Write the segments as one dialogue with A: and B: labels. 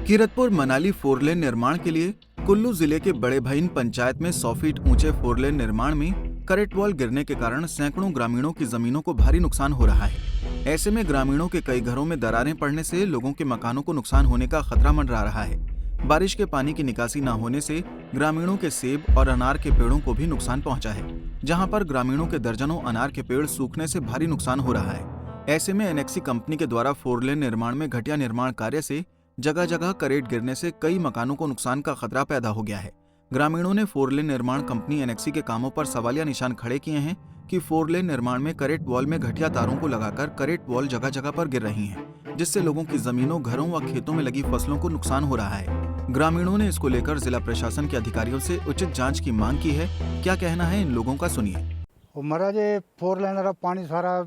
A: Kiratpur Manali four lane निर्माण के लिए कुल्लू जिले के बड़े भईन पंचायत में 100 फीट ऊंचे फोरलेन निर्माण में करेट वॉल गिरने के कारण सैकड़ों ग्रामीणों की जमीनों को भारी नुकसान हो रहा है। ऐसे में ग्रामीणों के कई घरों में दरारें पड़ने से लोगों के मकानों को नुकसान होने का खतरा मंडरा रहा है। बारिश के पानी की निकासी न होने से ग्रामीणों के सेब और अनार के पेड़ों को भी नुकसान पहुंचा है, जहां पर ग्रामीणों के दर्जनों अनार के पेड़ सूखने से भारी नुकसान हो रहा है। ऐसे में एनेक्सी कंपनी के द्वारा फोरलेन निर्माण में घटिया निर्माण कार्य से जगह जगह करेट गिरने से कई मकानों को नुकसान का खतरा पैदा हो गया है। ग्रामीणों ने फोरलेन निर्माण कंपनी एनेक्सी के कामों पर सवालिया निशान खड़े किए हैं कि फोरलेन निर्माण में करेट वॉल में घटिया तारों को लगाकर करेट वॉल जगह जगह पर गिर रही हैं, जिससे लोगों की जमीनों, घरों व खेतों में लगी फसलों को नुकसान हो रहा है। ग्रामीणों ने इसको लेकर जिला प्रशासन के अधिकारियों से उचित जाँच की मांग की है। क्या कहना है इन लोगों का, सुनिए।
B: महाराज ये फोरलेन का पानी सारा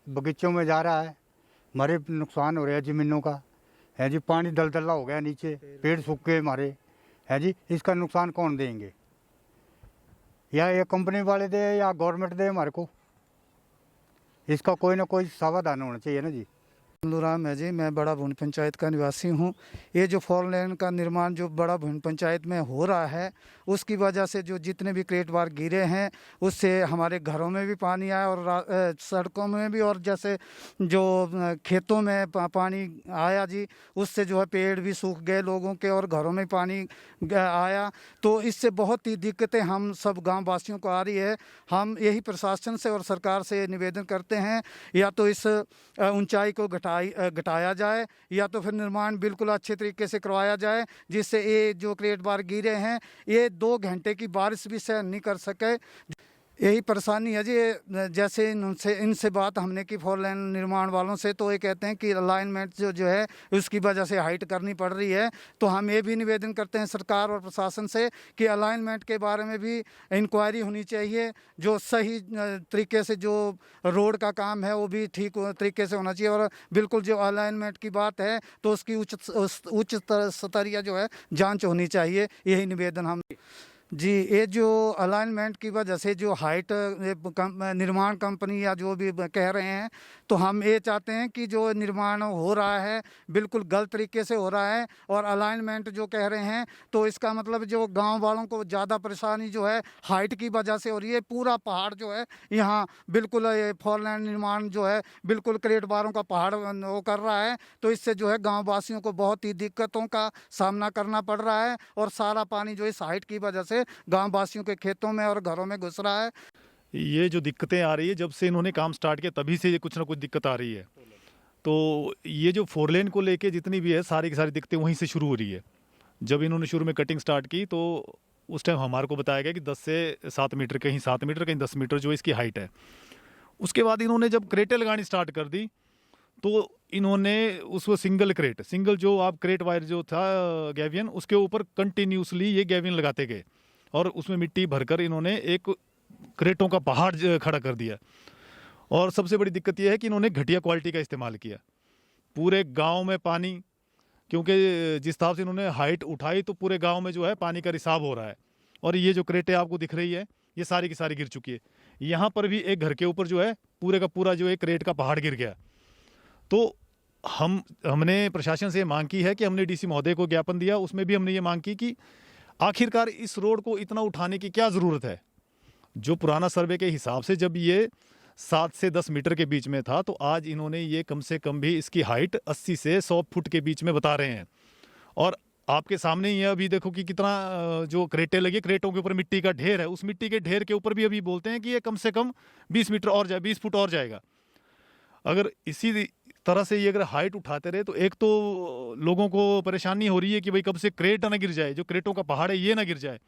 B: बगीचों में जा रहा है, हमारे नुकसान हो रहा है जमीनों का है जी। पानी दलदला हो गया, नीचे पेड़ सूख गए हमारे है जी। इसका नुकसान कौन देंगे? या ये कंपनी वाले दे या गवर्नमेंट दे हमारे को? इसका कोई ना कोई समाधान होना चाहिए ना जी।
C: राम है जी, मैं बड़ा भून पंचायत का निवासी हूँ। ये जो फोरलेन का निर्माण जो बड़ा भून पंचायत में हो रहा है, उसकी वजह से जो जितने भी क्रेट वार गिरे हैं, उससे हमारे घरों में भी पानी आया और सड़कों में भी, और जैसे जो खेतों में पानी आया जी, उससे जो है पेड़ भी सूख गए लोगों के और घरों में पानी आया। तो इससे बहुत ही दिक्कतें हम सब गाँव वासियों को आ रही है। हम यही प्रशासन से और सरकार से निवेदन करते हैं, या तो इस ऊंचाई को घटाया जाए, या तो फिर निर्माण बिल्कुल अच्छे तरीके से करवाया जाए, जिससे ये जो क्रेट बार गिरे हैं ये 2 घंटे की बारिश भी सहन नहीं कर सके। यही परेशानी है जी। जैसे इनसे बात हमने की फोरलेन निर्माण वालों से, तो ये कहते हैं कि अलाइनमेंट जो है उसकी वजह से हाइट करनी पड़ रही है। तो हम ये भी निवेदन करते हैं सरकार और प्रशासन से कि अलाइनमेंट के बारे में भी इंक्वायरी होनी चाहिए। जो सही तरीके से जो रोड का काम है वो भी ठीक तरीके से होना चाहिए, और बिल्कुल जो अलाइनमेंट की बात है तो उसकी उच्च स्तरीय जो है जाँच होनी चाहिए। यही निवेदन हम जी। ये जो अलाइनमेंट की वजह से जो हाइट निर्माण कंपनी या जो भी कह रहे हैं, तो हम ये चाहते हैं कि जो निर्माण हो रहा है बिल्कुल गलत तरीके से हो रहा है, और अलाइनमेंट जो कह रहे हैं तो इसका मतलब जो गांव वालों को ज़्यादा परेशानी जो है हाइट की वजह से हो रही है। पूरा पहाड़ जो है यहाँ बिल्कुल ये फोरलेन निर्माण जो है बिल्कुल क्रेट बारों का पहाड़ वो कर रहा है। तो इससे जो है गाँव वासियों को बहुत ही दिक्कतों का सामना करना पड़ रहा है, और सारा पानी जो इस हाइट की वजह से गांव वासियों के खेतों में और घरों में घुस रहा है।
D: ये जो दिक्कतें आ रही है, जब से इन्होंने काम स्टार्ट किया तभी से ये कुछ ना कुछ दिक्कत आ रही है। तो ये जो फोरलेन को लेके जितनी भी है सारी की सारी दिक्कतें वहीं से शुरू हो रही है। जब इन्होंने शुरू में कटिंग स्टार्ट की तो उस टाइम हमारे को बताया गया कि 10 से 7 मीटर, कहीं 7 मीटर कहीं 10 मीटर जो इसकी हाइट है। उसके बाद इन्होंने जब क्रेटें लगानी स्टार्ट कर दी तो इन्होंने उसको सिंगल जो आप क्रेट वायर जो था गैवियन, उसके ऊपर कंटिन्यूसली ये गैवियन लगाते गए, और उसमें मिट्टी भरकर इन्होंने एक क्रेटों का पहाड़ खड़ा कर दिया। और सबसे बड़ी दिक्कत यह है कि इन्होंने घटिया क्वालिटी का इस्तेमाल किया। पूरे गांव में पानी, क्योंकि जिस हिसाब से इन्होंने हाइट उठाई तो पूरे गांव में जो है पानी का रिसाव हो रहा है। और ये जो क्रेटें आपको दिख रही है ये सारी की सारी गिर चुकी है। यहाँ पर भी एक घर के ऊपर जो है पूरे का पूरा जो है क्रेट का पहाड़ गिर गया। तो हमने प्रशासन से मांग की है कि हमने डीसी महोदय को ज्ञापन दिया, उसमें भी हमने ये मांग की कि आखिरकार इस रोड को इतना उठाने की क्या ज़रूरत है। जो पुराना सर्वे के हिसाब से जब ये 7 से 10 मीटर के बीच में था, तो आज इन्होंने ये कम से कम भी इसकी हाइट 80 से 100 फुट के बीच में बता रहे हैं। और आपके सामने ही अभी देखो कि कितना जो क्रेटें लगी, क्रेटों के ऊपर मिट्टी का ढेर है, उस मिट्टी के ढेर के ऊपर भी अभी बोलते हैं कि ये कम से कम 20 मीटर और 20 फुट और जाएगा। अगर इसी तरह से ये अगर हाइट उठाते रहे तो एक तो लोगों को परेशानी हो रही है कि भाई कब से क्रेट ना गिर जाए, जो क्रेटों का पहाड़ है ये ना गिर जाए।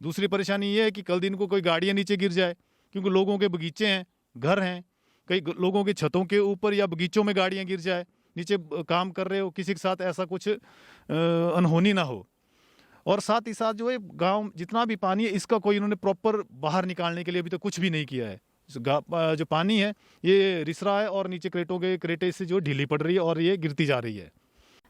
D: दूसरी परेशानी ये है कि कल दिन को कोई गाड़ियाँ नीचे गिर जाए, क्योंकि लोगों के बगीचे हैं, घर हैं, कई लोगों के छतों के ऊपर या बगीचों में गाड़ियाँ गिर जाए, नीचे काम कर रहे हो, किसी के साथ ऐसा कुछ अनहोनी ना हो। और साथ ही साथ जो है गाँव जितना भी पानी है इसका कोई इन्होंने प्रॉपर बाहर निकालने के लिए अभी तक कुछ भी नहीं किया है। जो पानी है ये रिस रहा है और नीचे क्रेटें इससे जो ढीली पड़ रही है और ये गिरती जा रही है।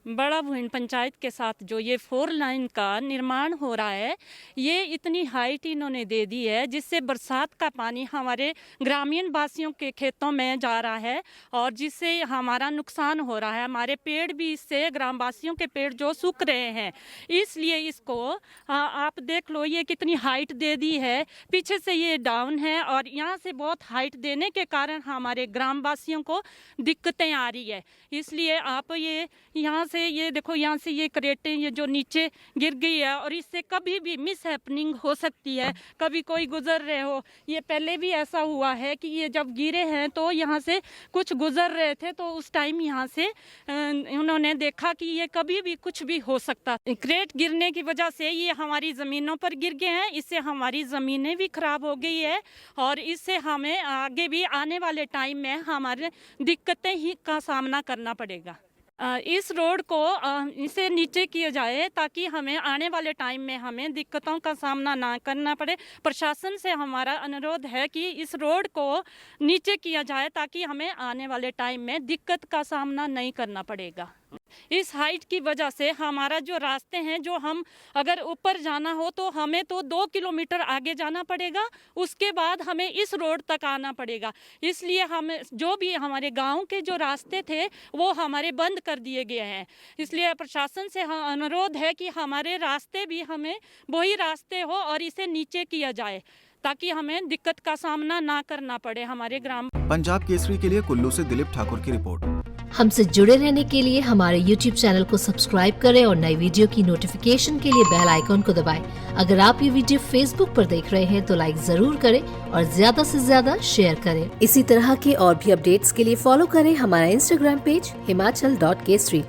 E: बड़ा भूइन पंचायत के साथ जो ये 4 लाइन का निर्माण हो रहा है, ये इतनी हाइट इन्होंने दे दी है जिससे बरसात का पानी हमारे ग्रामीण वासियों के खेतों में जा रहा है और जिससे हमारा नुकसान हो रहा है। हमारे पेड़ भी इससे, ग्रामवासियों के पेड़ जो सूख रहे हैं, इसलिए इसको आप देख लो, ये कितनी हाइट दे दी है। पीछे से ये डाउन है और यहाँ से बहुत हाइट देने के कारण हमारे ग्रामवासियों को दिक्कतें आ रही है। इसलिए आप ये यहाँ से ये देखो, यहाँ से ये क्रेटें ये जो नीचे गिर गई है और इससे कभी भी मिस हैपनिंग हो सकती है। कभी कोई गुजर रहे हो, ये पहले भी ऐसा हुआ है कि ये जब गिरे हैं तो यहाँ से कुछ गुजर रहे थे तो उस टाइम यहाँ से उन्होंने देखा कि ये कभी भी कुछ भी हो सकता। क्रेट गिरने की वजह से ये हमारी ज़मीनों पर गिर गए हैं, इससे हमारी ज़मीनें भी खराब हो गई है और इससे हमें आगे भी आने वाले टाइम में हमारे दिक्कतें ही का सामना करना पड़ेगा। इस रोड को इसे नीचे किया जाए ताकि हमें आने वाले टाइम में हमें दिक्कतों का सामना ना करना पड़े। प्रशासन से हमारा अनुरोध है कि इस रोड को नीचे किया जाए ताकि हमें आने वाले टाइम में दिक्कत का सामना नहीं करना पड़ेगा। इस हाइट की वजह से हमारा जो रास्ते हैं, जो हम अगर ऊपर जाना हो तो हमें तो 2 किलोमीटर आगे जाना पड़ेगा, उसके बाद हमें इस रोड तक आना पड़ेगा। इसलिए हम जो भी हमारे गांव के जो रास्ते थे वो हमारे बंद कर दिए गए हैं। इसलिए प्रशासन से अनुरोध है कि हमारे रास्ते भी हमें वही रास्ते हो और इसे नीचे किया जाए ताकि हमें दिक्कत का सामना ना करना पड़े हमारे ग्राम।
A: पंजाब केसरी के लिए कुल्लू से दिलीप ठाकुर की रिपोर्ट।
F: हमसे जुड़े रहने के लिए हमारे YouTube चैनल को सब्सक्राइब करें और नई वीडियो की नोटिफिकेशन के लिए बेल आइकॉन को दबाएं। अगर आप ये वीडियो Facebook पर देख रहे हैं तो लाइक जरूर करें और ज्यादा से ज्यादा शेयर करें। इसी तरह के और भी अपडेट्स के लिए फॉलो करें हमारा Instagram पेज himachal.kesri।